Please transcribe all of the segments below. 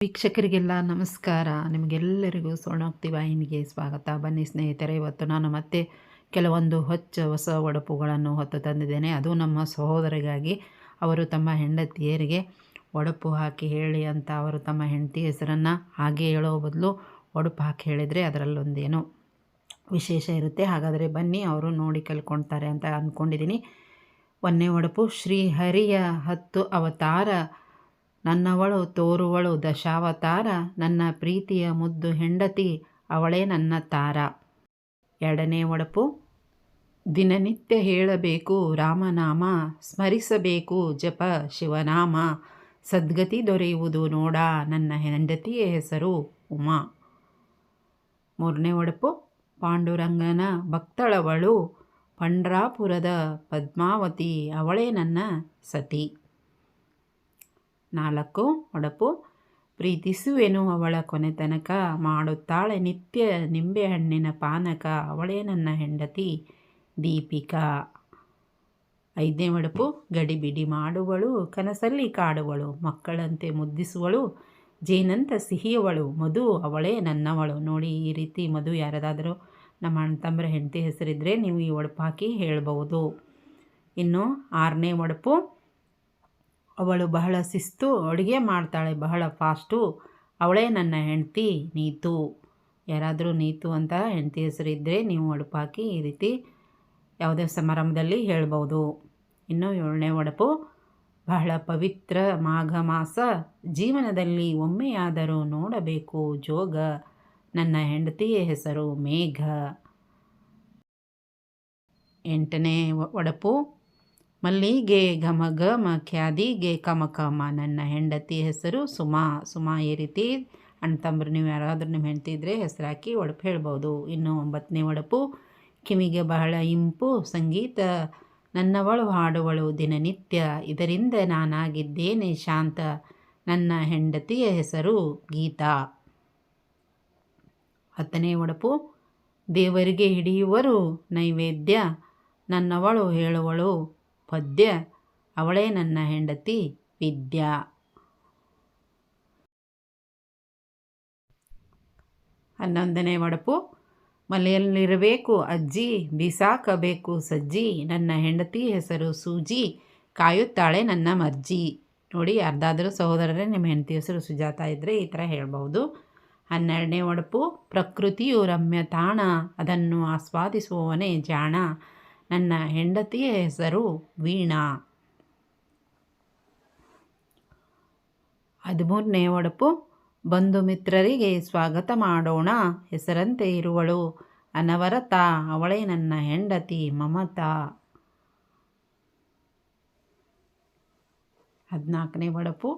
ವೀಕ್ಷಕರಿಗೆಲ್ಲ ನಮಸ್ಕಾರ. ನಿಮಗೆಲ್ಲರಿಗೂ ಸ್ವರ್ಣೋಕ್ತಿ ವಾಹಿನಿಗೆ ಸ್ವಾಗತ. ಬನ್ನಿ ಸ್ನೇಹಿತರೆ, ಇವತ್ತು ನಾನು ಮತ್ತೆ ಕೆಲವೊಂದು ಹೊಸ ಒಡಪುಗಳನ್ನು ಹೊತ್ತು ತಂದಿದ್ದೇನೆ. ಅದು ನಮ್ಮ ಸಹೋದರಿಗಾಗಿ. ಅವರು ತಮ್ಮ ಹೆಂಡತಿಯರಿಗೆ ಒಡಪು ಹಾಕಿ ಹೇಳಿ ಅಂತ ಅವರು ತಮ್ಮ ಹೆಂಡತಿ ಹೆಸರನ್ನು ಹಾಗೆ ಹೇಳೋ ಬದಲು ಒಡಪು ಹಾಕಿ ಹೇಳಿದರೆ ಅದರಲ್ಲೊಂದೇನು ವಿಶೇಷ ಇರುತ್ತೆ. ಹಾಗಾದರೆ ಬನ್ನಿ, ಅವರು ನೋಡಿ ಕಲ್ಕೊಳ್ತಾರೆ ಅಂತ ಅಂದ್ಕೊಂಡಿದ್ದೀನಿ. ಒಂದನೇ ಒಡಪು: ಶ್ರೀಹರಿಯ 10 ಅವತಾರ, ನನ್ನವಳು ತೋರುವಳು ದಶಾವತಾರ, ನನ್ನ ಪ್ರೀತಿಯ ಮುದ್ದು ಹೆಂಡತಿ ಅವಳೇ ನನ್ನ ತಾರ. ಎರಡನೇ ಒಡಪು: ದಿನನಿತ್ಯ ಹೇಳಬೇಕು ರಾಮನಾಮ, ಸ್ಮರಿಸಬೇಕು ಜಪ ಶಿವನಾಮ, ಸದ್ಗತಿ ದೊರೆಯುವುದು ನೋಡ, ನನ್ನ ಹೆಂಡತಿಯ ಹೆಸರು ಉಮಾ. ಮೂರನೇ ಒಡಪು: ಪಾಂಡುರಂಗನ ಭಕ್ತಳವಳು, ಪಂಡ್ರಾಪುರದ ಪದ್ಮಾವತಿ, ಅವಳೇ ನನ್ನ ಸತಿ. 4 ಒಡಪು: ಪ್ರೀತಿಸುವೆನು ಅವಳ ಕೊನೆತನಕ, ಮಾಡುತ್ತಾಳೆ ನಿತ್ಯ ನಿಂಬೆಹಣ್ಣಿನ ಪಾನಕ, ಅವಳೇ ನನ್ನ ಹೆಂಡತಿ ದೀಪಿಕಾ. 5ನೇ ಒಡಪು: ಗಡಿಬಿಡಿ ಮಾಡುವಳು, ಕನಸಲ್ಲಿ ಕಾಡುವಳು, ಮಕ್ಕಳಂತೆ ಮುದ್ದಿಸುವಳು, ಜೇನಂತ ಸಿಹಿಯವಳು, ಮಧು ಅವಳೇ ನನ್ನವಳು. ನೋಡಿ, ಈ ರೀತಿ ಮಧು ಯಾರದಾದರೂ ನಮ್ಮ ಅಣ್ಣ ತಮ್ಮರ ಹೆಂಡತಿ ಹೆಸರಿದ್ದರೆ ನೀವು ಈ ಒಡಪು ಹಾಕಿ ಹೇಳ್ಬೋದು. ಇನ್ನು 6ನೇ ಒಡಪು: ಅವಳು ಬಹಳ ಶಿಸ್ತು, ಅಡುಗೆ ಮಾಡ್ತಾಳೆ ಬಹಳ ಫಾಸ್ಟು, ಅವಳೇ ನನ್ನ ಹೆಂಡತಿ ನೀತು. ಯಾರಾದರೂ ನೀತು ಅಂತ ಹೆಂಡತಿ ಹೆಸರಿದ್ದರೆ ನೀವು ಒಡಪು ಹಾಕಿ ಈ ರೀತಿ ಯಾವುದೇ ಸಮಾರಂಭದಲ್ಲಿ ಹೇಳ್ಬೋದು. ಇನ್ನು 7ನೇ ಒಡಪು: ಬಹಳ ಪವಿತ್ರ ಮಾಘ ಮಾಸ, ಜೀವನದಲ್ಲಿ ಒಮ್ಮೆಯಾದರೂ ನೋಡಬೇಕು ಜೋಗ, ನನ್ನ ಹೆಂಡತಿಯ ಹೆಸರು ಮೇಘ. 8ನೇ ಒಡಪು: ಮಲ್ಲಿಗೆ ಘಮ ಘಮ, ಖ್ಯಾದಿಗೆ ಕಮ ಕಮ, ನನ್ನ ಹೆಂಡತಿ ಹೆಸರು ಸುಮಾ. ಸುಮಾ. ಈ ರೀತಿ ಅಣ್ಣ ತಮ್ಮರು ನೀವು ಯಾರಾದರೂ ನಿಮ್ಮ ಹೆಂಡತಿ ಇದ್ದರೆ ಹೆಸರು ಹಾಕಿ ಒಡಪು ಹೇಳ್ಬೋದು. ಇನ್ನು 9ನೇ ಒಡಪು: ಕಿವಿಗೆ ಬಹಳ ಇಂಪು ಸಂಗೀತ, ನನ್ನವಳು ಹಾಡುವಳು ದಿನನಿತ್ಯ, ಇದರಿಂದ ನಾನಾಗಿದ್ದೇನೆ ಶಾಂತ, ನನ್ನ ಹೆಂಡತಿಯ ಹೆಸರು ಗೀತಾ. 10ನೇ ಒಡಪು: ದೇವರಿಗೆ ಹಿಡಿಯುವರು ನೈವೇದ್ಯ, ನನ್ನವಳು ಹೇಳುವಳು ಪದ್ಯ, ಅವಳೇ ನನ್ನ ಹೆಂಡತಿ ವಿದ್ಯಾ. 11ನೇ ಒಡಪು: ಮನೆಯಲ್ಲಿರಬೇಕು ಅಜ್ಜಿ, ಬಿಸಾಕಬೇಕು ಸಜ್ಜಿ, ನನ್ನ ಹೆಂಡತಿ ಹೆಸರು ಸೂಜಿ, ಕಾಯುತ್ತಾಳೆ ನನ್ನ ಮರ್ಜಿ. ನೋಡಿ, ಯಾರ್ದಾದರೂ ಸಹೋದರರೇ ನಿಮ್ಮ ಹೆಂಡತಿ ಹೆಸರು ಸುಜಾತ ಇದ್ದರೆ ಈ ಥರ ಹೇಳ್ಬೋದು. 12ನೇ ಒಡಪು: ಪ್ರಕೃತಿಯು ರಮ್ಯ ತಾಣ, ಅದನ್ನು ಆಸ್ವಾದಿಸುವವನೇ ಜಾಣ, ನನ್ನ ಹೆಂಡತಿಯ ಹೆಸರು ವೀಣಾ. 13ನೇ ಒಡಪು: ಬಂಧು ಮಿತ್ರರಿಗೆ ಸ್ವಾಗತ ಮಾಡೋಣ, ಹೆಸರಂತೆ ಇರುವಳು ಅನವರತ, ಅವಳೇ ನನ್ನ ಹೆಂಡತಿ ಮಮತಾ. 14ನೇ ಒಡಪು: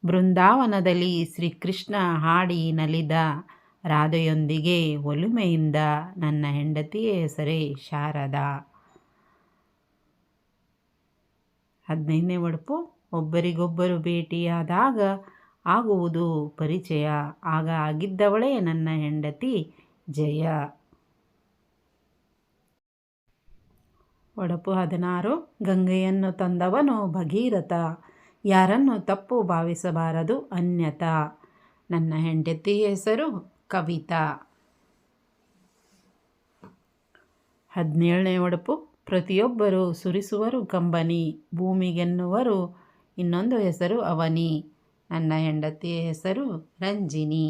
ಬೃಂದಾವನದಲ್ಲಿ ಶ್ರೀಕೃಷ್ಣ ಹಾಡಿ ನಲಿದ, ರಾಧೆಯೊಂದಿಗೆ ಒಲುಮೆಯಿಂದ, ನನ್ನ ಹೆಂಡತಿಯ ಹೆಸರೇ ಶಾರದಾ. 15ನೇ ಒಡಪು: ಒಬ್ಬರಿಗೊಬ್ಬರು ಭೇಟಿಯಾದಾಗ ಆಗುವುದು ಪರಿಚಯ, ಆಗ ಆಗಿದ್ದವಳೇ ನನ್ನ ಹೆಂಡತಿ ಜಯ. ಒಡಪು 16: ಗಂಗೆಯನ್ನು ತಂದವನು ಭಗೀರಥ, ಯಾರನ್ನು ತಪ್ಪು ಭಾವಿಸಬಾರದು ಅನ್ಯತಾ, ನನ್ನ ಹೆಂಡತಿಯ ಹೆಸರು ಕವಿತಾ. 17ನೇ ಒಡಪು: ಪ್ರತಿಯೊಬ್ಬರು ಸುರಿಸುವರು ಕಂಬನಿ, ಭೂಮಿಗೆನ್ನುವರು ಇನ್ನೊಂದು ಹೆಸರು ಅವನಿ, ನನ್ನ ಹೆಂಡತಿಯ ಹೆಸರು ರಂಜಿನಿ.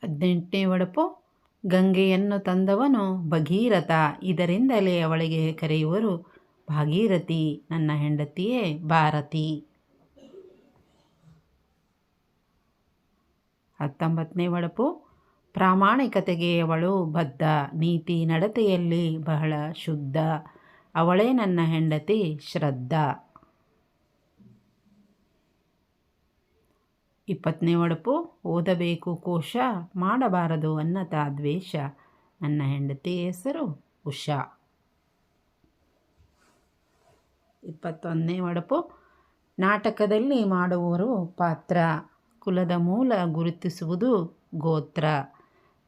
18ನೇ ಒಡಪು: ಗಂಗೆಯನ್ನು ತಂದವನು ಭಗೀರಥ, ಇದರಿಂದಲೇ ಅವಳಿಗೆ ಕರೆಯುವರು ಭಾಗೀರಥಿ, ನನ್ನ ಹೆಂಡತಿಯೇ ಭಾರತಿ. 19ನೇ ಒಡಪು: ಪ್ರಾಮಾಣಿಕತೆಗೆ ಅವಳು ಬದ್ಧ, ನೀತಿ ನಡತೆಯಲ್ಲಿ ಬಹಳ ಶುದ್ಧ, ಅವಳೇ ನನ್ನ ಹೆಂಡತಿ ಶ್ರದ್ಧಾ. 20ನೇ ಒಡಪು: ಓದಬೇಕು ಕೋಶ, ಮಾಡಬಾರದು ಅನ್ನತ ದ್ವೇಷ, ನನ್ನ ಹೆಂಡತಿಯ ಹೆಸರು ಉಷಾ. 21ನೇ ಒಡಪು: ನಾಟಕದಲ್ಲಿ ಮಾಡುವವರು ಪಾತ್ರ, ಕುಲದ ಮೂಲ ಗುರುತಿಸುವುದು ಗೋತ್ರ,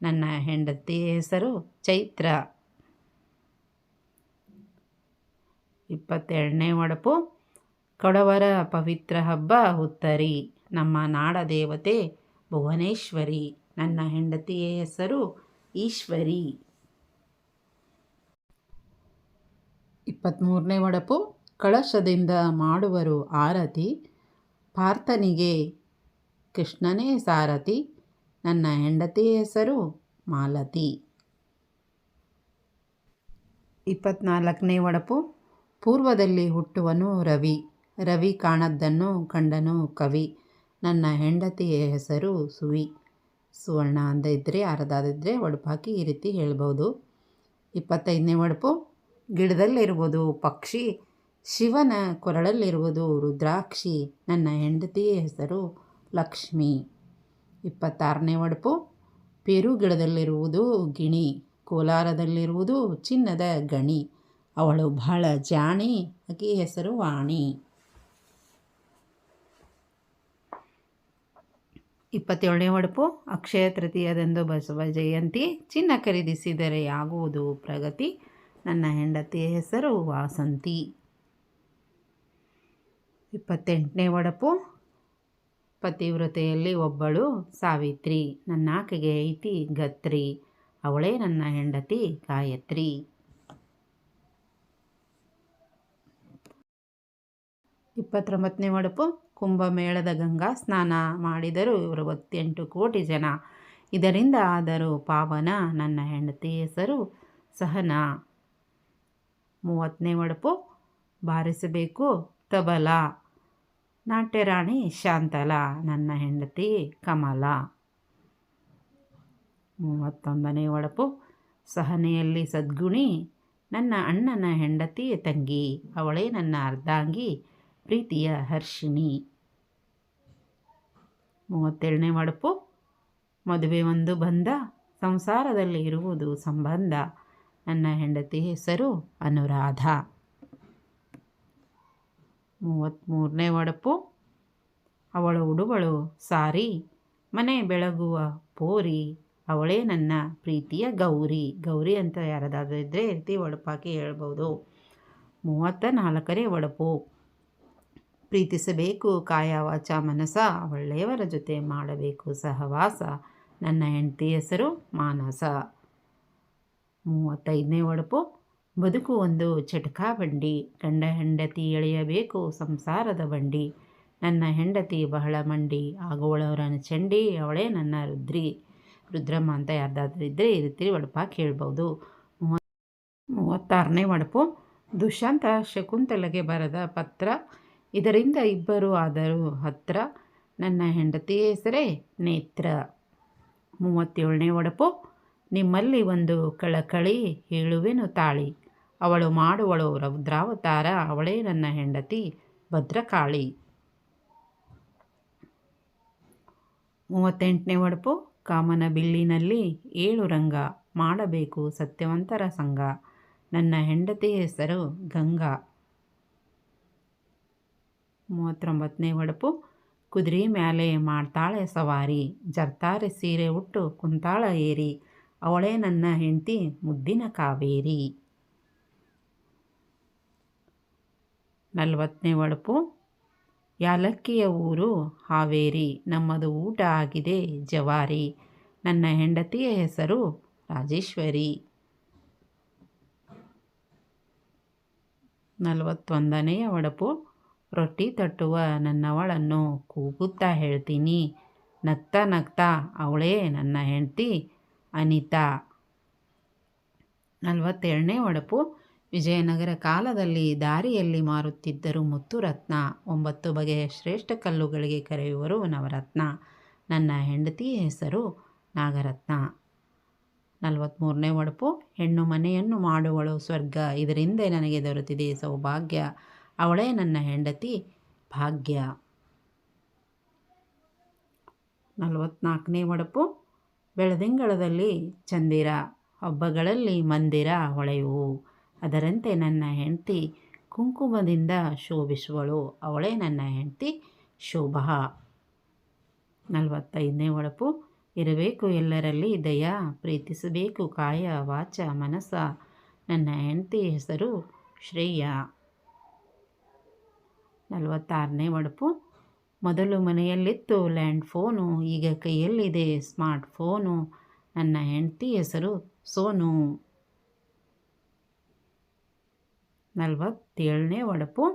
ನನ್ನ ಹೆಂಡತಿಯ ಹೆಸರು ಚೈತ್ರ. 22ನೇ ಒಡಪು: ಕೊಡವರ ಪವಿತ್ರ ಹಬ್ಬ ಹುತ್ತರಿ. ನಮ್ಮ ನಾಡ ದೇವತೆ ಭುವನೇಶ್ವರಿ. ನನ್ನ ಹೆಂಡತಿಯ ಹೆಸರು ಈಶ್ವರಿ. 23ನೇ ಒಡಪು. ಕಳಶದಿಂದ ಮಾಡುವರು ಆರತಿ. ಪಾರ್ಥನಿಗೆ ಕೃಷ್ಣನೇ ಸಾರಥಿ. ನನ್ನ ಹೆಂಡತಿಯ ಹೆಸರು ಮಾಲತಿ. 24ನೇ ಒಡಪು. ಪೂರ್ವದಲ್ಲಿ ಹುಟ್ಟುವನು ರವಿ. ರವಿ ಕಾಣದ್ದನ್ನು ಕಂಡನು ಕವಿ. ನನ್ನ ಹೆಂಡತಿಯ ಹೆಸರು ಸುವಿ. ಸುವರ್ಣ ಅಂದಿದ್ದರೆ ಅರ್ಧದಿದ್ದರೆ ಒಡಪು ಹಾಕಿ ಈ ರೀತಿ ಹೇಳ್ಬೋದು. 25ನೇ ಒಡಪು. ಗಿಡದಲ್ಲಿರುವುದು ಪಕ್ಷಿ. ಶಿವನ ಕೊರಳಲ್ಲಿರುವುದು ರುದ್ರಾಕ್ಷಿ. ನನ್ನ ಹೆಂಡತಿಯ ಹೆಸರು ಲಕ್ಷ್ಮಿ. 26ನೇ ಒಡಪು. ಪೇರು ಗಿಡದಲ್ಲಿರುವುದು ಗಿಣಿ. ಕೋಲಾರದಲ್ಲಿರುವುದು ಚಿನ್ನದ ಗಣಿ. ಅವಳು ಬಹಳ ಜಾಣಿ. ಆಕೆ ಹೆಸರು ವಾಣಿ. 27ನೇ ಒಡಪು. ಅಕ್ಷಯ ತೃತೀಯದಂದು ಬಸವ ಜಯಂತಿ. ಚಿನ್ನ ಖರೀದಿಸಿದರೆ ಆಗುವುದು ಪ್ರಗತಿ. ನನ್ನ ಹೆಂಡತಿಯ ಹೆಸರು ವಾಸಂತಿ. 28ನೇ ಒಡಪು. ಪತಿವ್ರತೆಯಲ್ಲಿ ಒಬ್ಬಳು ಸಾವಿತ್ರಿ. ನನ್ನಾಕೆಗೆ ಐತಿ ಗತ್ರಿ. ಅವಳೇ ನನ್ನ ಹೆಂಡತಿ ಗಾಯತ್ರಿ. 29ನೇ ಒಡಪು. ಕುಂಭಮೇಳದ ಗಂಗಾ ಸ್ನಾನ ಮಾಡಿದರು 68 ಕೋಟಿ ಜನ. ಇದರಿಂದ ಆದರೂ ಪಾವನ. ನನ್ನ ಹೆಂಡತಿ ಹೆಸರು ಸಹನ. 30ನೇ ಒಡಪು. ಬಾರಿಸಬೇಕು ತಬಲ. ನಾಟ್ಯರಾಣಿ ಶಾಂತಲ. ನನ್ನ ಹೆಂಡತಿ ಕಮಲ. 31ನೇ ಒಡಪು. ಸಹನೆಯಲ್ಲಿ ಸದ್ಗುಣಿ. ನನ್ನ ಅಣ್ಣನ ಹೆಂಡತಿ ತಂಗಿ. ಅವಳೇ ನನ್ನ ಅರ್ಧಾಂಗಿ ಪ್ರೀತಿಯ ಹರ್ಷಿಣಿ. 37ನೇ ಒಡಪು. ಮದುವೆ ಒಂದು ಬಂಧ. ಸಂಸಾರದಲ್ಲಿ ಇರುವುದು ಸಂಬಂಧ. ನನ್ನ ಹೆಂಡತಿ ಹೆಸರು ಅನುರಾಧ. 33ನೇ ಒಡಪು. ಅವಳು ಉಡುವಳು ಸಾರಿ. ಮನೆ ಬೆಳಗುವ ಪೋರಿ. ಅವಳೇ ನನ್ನ ಪ್ರೀತಿಯ ಗೌರಿ. ಗೌರಿ ಅಂತ ಯಾರದಾದ್ರೂ ಇದ್ದರೆ ರೀತಿ ಒಡಪಾಕಿ ಹೇಳ್ಬೋದು. 34ನೇ ಒಡಪು. ಪ್ರೀತಿಸಬೇಕು ಕಾಯ ವಾಚ ಮನಸ. ಒಳ್ಳೆಯವರ ಜೊತೆ ಮಾಡಬೇಕು ಸಹವಾಸ. ನನ್ನ ಹೆಂಡತಿ ಹೆಸರು ಮಾನಸ. 35ನೇ ಒಡಪು. ಬದುಕು ಒಂದು ಚಟಕಾ ಬಂಡಿ. ಗಂಡ ಹೆಂಡತಿ ಎಳೆಯಬೇಕು ಸಂಸಾರದ ಬಂಡಿ. ನನ್ನ ಹೆಂಡತಿ ಬಹಳ ಮಂಡಿ. ಆಗುವಳವರನ ಚಂಡಿ. ಅವಳೇ ನನ್ನ ರುದ್ರಮ್ಮ ಅಂತ ಯಾರ್ದಾದ್ರೂ ಇದ್ದರೆ ಈ ರೀತಿ ಒಡಪಾಕಿ ಹೇಳ್ಬೋದು. 36ನೇ ಒಡಪು. ದುಷ್ಯಂತ ಶಕುಂತಲೆಗೆ ಬರೆದ ಪತ್ರ. ಇದರಿಂದ ಇಬ್ಬರು ಆದರೂ ಹತ್ರ. ನನ್ನ ಹೆಂಡತಿಯ ಹೆಸರೇ ನೇತ್ರ. 37ನೇ ಒಡಪು. ನಿಮ್ಮಲ್ಲಿ ಒಂದು ಕಳಕಳಿ ಹೇಳುವೆನು ತಾಳಿ. ಅವಳು ಮಾಡುವಳು ರುದ್ರಾವತಾರ. ಅವಳೇ ನನ್ನ ಹೆಂಡತಿ ಭದ್ರಕಾಳಿ. 38ನೇ ಒಡಪು. ಕಾಮನ ಬಿಲ್ಲಿನಲ್ಲಿ 7 ರಂಗ. ಮಾಡಬೇಕು ಸತ್ಯವಂತರ ಸಂಘ. ನನ್ನ ಹೆಂಡತಿಯ ಹೆಸರು ಗಂಗಾ. 39ನೇ ಒಡಪು. ಕುದುರೆ ಮ್ಯಾಲೆ ಮಾಡ್ತಾಳೆ ಸವಾರಿ. ಜರ್ತಾರೆ ಸೀರೆ ಉಟ್ಟು ಕುಂತಾಳ ಏರಿ. ಅವಳೇ ನನ್ನ ಹೆಂಡತಿ ಮುದ್ದಿನ ಕಾವೇರಿ. 40ನೇ ಒಡಪು. ಯಾಲಕ್ಕಿಯ ಊರು ಹಾವೇರಿ. ನಮ್ಮದು ಊಟ ಆಗಿದೆ ಜವಾರಿ. ನನ್ನ ಹೆಂಡತಿಯ ಹೆಸರು ರಾಜೇಶ್ವರಿ. 41ನೇ ಒಡಪು. ರೊಟ್ಟಿ ತಟ್ಟುವ ನನ್ನವಳನ್ನು ಕೂಗುತ್ತಾ ಹೇಳ್ತೀನಿ. ನಗ್ತಾ ನಗ್ತಾ ಅವಳೇ ನನ್ನ ಹೆಂಡತಿ ಅನಿತಾ. 42ನೇ ಒಡಪು. ವಿಜಯನಗರ ಕಾಲದಲ್ಲಿ ದಾರಿಯಲ್ಲಿ ಮಾರುತ್ತಿದ್ದರು ಮುತ್ತುರತ್ನ. 9 ಬಗೆಯ ಶ್ರೇಷ್ಠ ಕಲ್ಲುಗಳಿಗೆ ಕರೆಯುವರು ನವರತ್ನ. ನನ್ನ ಹೆಂಡತಿಯ ಹೆಸರು ನಾಗರತ್ನ. 43ನೇ ಒಡಪು. ಹೆಣ್ಣು ಮನೆಯನ್ನು ಮಾಡುವಳು ಸ್ವರ್ಗ. ಇದರಿಂದ ನನಗೆ ದೊರೆತಿದೆ ಸೌಭಾಗ್ಯ. ಅವಳೇ ನನ್ನ ಹೆಂಡತಿ ಭಾಗ್ಯ. 44ನೇ ಒಡಪು. ಬೆಳದಿಂಗಳದಲ್ಲಿ ಚಂದಿರ. ಹಬ್ಬಗಳಲ್ಲಿ ಮಂದಿರ ಹೊಳೆಯುವು. ಅದರಂತೆ ನನ್ನ ಹೆಂಡತಿ ಕುಂಕುಮದಿಂದ ಶೋಭಿಸುವಳು. ಅವಳೇ ನನ್ನ ಹೆಂಡತಿ ಶೋಭಾ. 45ನೇ ಒಡಪು. ಇರಬೇಕು ಎಲ್ಲರಲ್ಲಿ ದಯ. ಪ್ರೀತಿಸಬೇಕು ಕಾಯ ವಾಚ ಮನಸ. ನನ್ನ ಹೆಂಡತಿ ಹೆಸರು ಶ್ರೇಯ. 46ನೇ ಒಡಪು. ಮೊದಲು ಮನೆಯಲ್ಲಿತ್ತು ಲ್ಯಾಂಡ್ ಫೋನು, ಈಗ ಕೈಯಲ್ಲಿದೆ ಸ್ಮಾರ್ಟ್ ಫೋನು. ನನ್ನ ಹೆಂಡತಿ ಹೆಸರು ಸೋನು. 47ನೇ ಒಡಪು.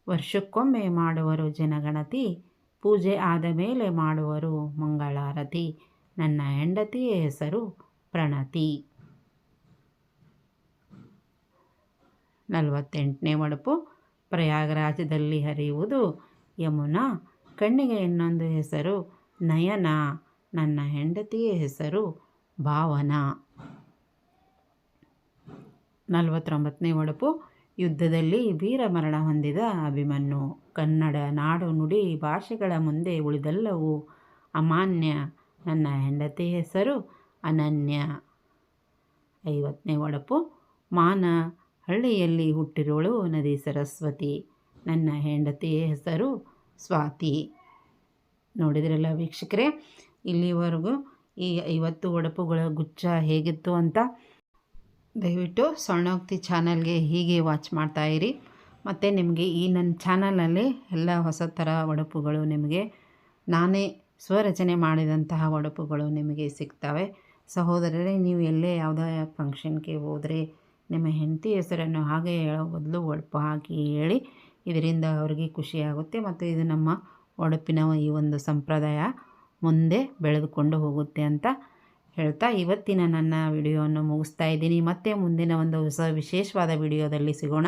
ವರ್ಷಕ್ಕೊಮ್ಮೆ ಮಾಡುವರು ಜನಗಣತಿ, ಪೂಜೆ ಆದ ಮೇಲೆ ಮಾಡುವರು ಮಂಗಳಾರತಿ. ನನ್ನ ಹೆಂಡತಿಯ ಹೆಸರು ಪ್ರಣತಿ. 48ನೇ ಒಡಪು. ಪ್ರಯಾಗರಾಜದಲ್ಲಿ ಹರಿಯುವುದು ಯಮುನಾ, ಕಣ್ಣಿಗೆ ಇನ್ನೊಂದು ಹೆಸರು ನಯನ. ನನ್ನ ಹೆಂಡತಿಯ ಹೆಸರು ಭಾವನಾ. 49ನೇ ಒಡಪು. ಯುದ್ಧದಲ್ಲಿ ವೀರಮರಣ ಹೊಂದಿದ ಅಭಿಮನ್ಯು. ಕನ್ನಡ ನಾಡು ನುಡಿ ಭಾಷೆಗಳ ಮುಂದೆ ಉಳಿದೆಲ್ಲವೂ ಅಮಾನ್ಯ. ನನ್ನ ಹೆಂಡತಿ ಹೆಸರು ಅನನ್ಯ. 50ನೇ ಒಡಪು. ಮಾನ ಹಳ್ಳಿಯಲ್ಲಿ ಹುಟ್ಟಿರೋಳು ನದಿ ಸರಸ್ವತಿ. ನನ್ನ ಹೆಂಡತಿಯ ಹೆಸರು ಸ್ವಾತಿ. ನೋಡಿದ್ರಲ್ಲ ವೀಕ್ಷಕರೇ, ಇಲ್ಲಿವರೆಗೂ ಈ 50 ಒಡಪುಗಳ ಗುಚ್ಛ ಹೇಗಿತ್ತು ಅಂತ ದಯವಿಟ್ಟು ಸ್ವರ್ಣೋಕ್ತಿ ಚಾನಲ್ಗೆ ಹೀಗೆ ವಾಚ್ ಮಾಡ್ತಾಯಿರಿ. ಮತ್ತು ನಿಮಗೆ ಈ ನನ್ನ ಚಾನಲಲ್ಲಿ ಎಲ್ಲ ಹೊಸ ಥರ ಒಡಪುಗಳು ನಿಮಗೆ ನಾನೇ ಸ್ವರಚನೆ ಮಾಡಿದಂತಹ ಒಡಪುಗಳು ನಿಮಗೆ ಸಿಗ್ತವೆ. ಸಹೋದರರೇ, ನೀವು ಎಲ್ಲೇ ಯಾವುದೇ ಫಂಕ್ಷನ್ಗೆ ಹೋದರೆ ನಿಮ್ಮ ಹೆಂಡತಿ ಹೆಸರನ್ನು ಹಾಗೆ ಹೇಳೋ ಬದಲು ಒಡಪು ಹಾಕಿ ಹೇಳಿ. ಇದರಿಂದ ಅವರಿಗೆ ಖುಷಿಯಾಗುತ್ತೆ ಮತ್ತು ಇದು ನಮ್ಮ ಒಡಪಿನ ಈ ಒಂದು ಸಂಪ್ರದಾಯ ಮುಂದೆ ಬೆಳೆದುಕೊಂಡು ಹೋಗುತ್ತೆ ಅಂತ ಹೇಳ್ತಾ ಇವತ್ತಿನ ನನ್ನ ವಿಡಿಯೋವನ್ನು ಮುಗಿಸ್ತಾ ಇದ್ದೀನಿ. ಮತ್ತೆ ಮುಂದಿನ ಒಂದು ಹೊಸ ವಿಶೇಷವಾದ ವಿಡಿಯೋದಲ್ಲಿ ಸಿಗೋಣ.